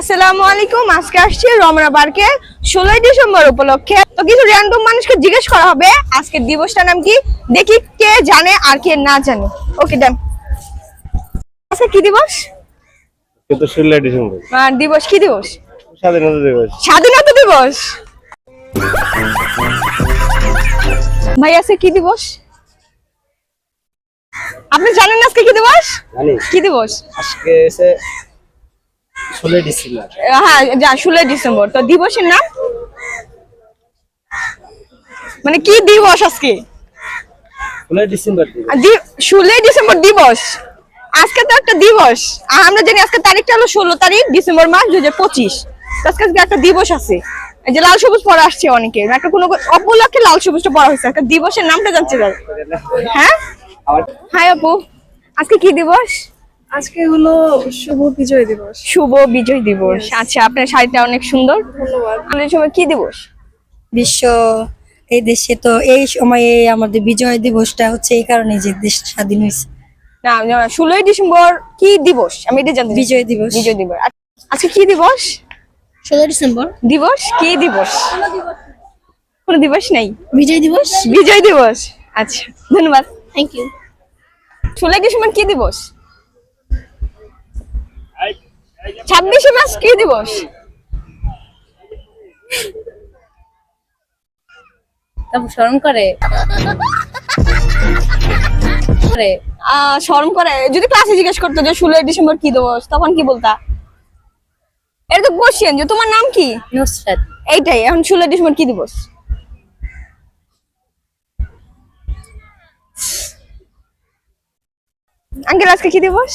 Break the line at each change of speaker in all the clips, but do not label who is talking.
আসসালামু আলাইকুম। আজকে আসছি রমনা পার্কে 16 ডিসেম্বর উপলক্ষে। তো কিছু র্যান্ডম মানুষকে জিজ্ঞেস করা হবে আজকের দিবসটার নাম কি, দেখি কে জানে আর কে না জানে। ওকে ডান। আজকে কি দিবস?
কিন্তু 16 ডিসেম্বর
দিবস কি দিবস?
স্বাধীনতা দিবস।
স্বাধীনতা দিবস। ভাই আজকে কি দিবস? আপনি জানেন না আজকে কি দিবস?
জানি।
কি দিবস?
আজকে এসে 16 ডিসেম্বর।
হ্যাঁ 16 ডিসেম্বর। তো দিবসের নাম মানে কি দিবস আজকে?
16 ডিসেম্বর।
16 ডিসেম্বর দিবস। আজকে তো একটা দিবস, আর আমরা জানি আজকে তারিখটা হলো 16 তারিখ ডিসেম্বর মাস 2025। আজকে একটা দিবস আছে, এই যে লাল সবুজ পরা আসছে অনেকে, একটা কোনো উপলক্ষে লাল সবুজটা পরা হয়েছে। একটা দিবসের নামটা জানতে চাই। হ্যাঁ হাই আপু, আজকে কি দিবস?
আজকে হলো শুভ বিজয় দিবস।
শুভ বিজয় দিবস। আচ্ছা, আপনার শাড়িটা অনেক সুন্দর।
ধন্যবাদ।
আমাদের সময় কি দিবস?
বিশ্ব এই দেশে তো এই সময়ে আমাদের বিজয় দিবসটা হচ্ছে এই কারণে যে দেশ স্বাধীন হয়েছে।
না 16 ডিসেম্বর কি দিবস আমি এটা জানতে চাই।
বিজয় দিবস।
বিজয় দিবস। আজকে কি দিবস?
16 ডিসেম্বর
দিবস কি দিবস? কোনো দিবস নাই,
বিজয় দিবস।
বিজয় দিবস। আচ্ছা ধন্যবাদ।
Thank you.
16 ডিসেম্বর কি দিবস? 26 মার্চ কি দিবস?
তারপর স্মরণ করে
শরম করে। যদি ক্লাসে জিজ্ঞেস করতো যে 16 ডিসেম্বর কি দিবস, তখন কি বলতা? এটা তো কোশ্চেন যে তোমার নাম কি,
নুসরাত।
এইটাই। এখন 16 ডিসেম্বর কি দিবস? আঙ্কেল আজকে কি দিবস?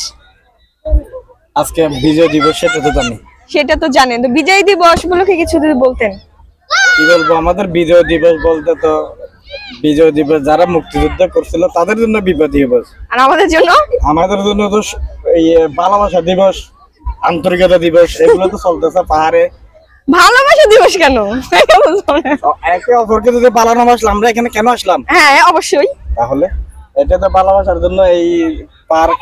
আজকে বিজয় দিবস, সেটা তো জানি।
সেটা তো জানেন। তো বিজয় দিবস উপলক্ষে কিছু যদি বলতেন।
কি বলবো, আমাদের বিজয় দিবস বলতে তো বিজয় দিবস যারা মুক্তিযুদ্ধ করছিল তাদের জন্য বিজয় দিবস,
আর আমাদের জন্য
আমাদের জন্য তো এই ভালোবাসা দিবস, আন্তরিকতা দিবস, এগুলো তো চলতেছে পাহাড়ে।
ভালোবাসা দিবস কেন?
একে অপরকে যদি পালানো আসলাম, আমরা এখানে কেন আসলাম?
হ্যাঁ অবশ্যই।
তাহলে এটা তো ভালোবাসার জন্য এই পার্ক,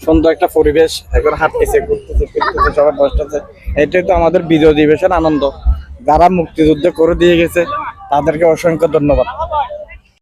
সুন্দর একটা পরিবেশ, এখন হাঁটতেছে, ঘুরতেছে, ফিরতেছে, সবার বসতেছে। এটাই তো আমাদের বিজয় দিবসের আনন্দ। যারা মুক্তিযুদ্ধ করে দিয়ে গেছে তাদেরকে অসংখ্য ধন্যবাদ।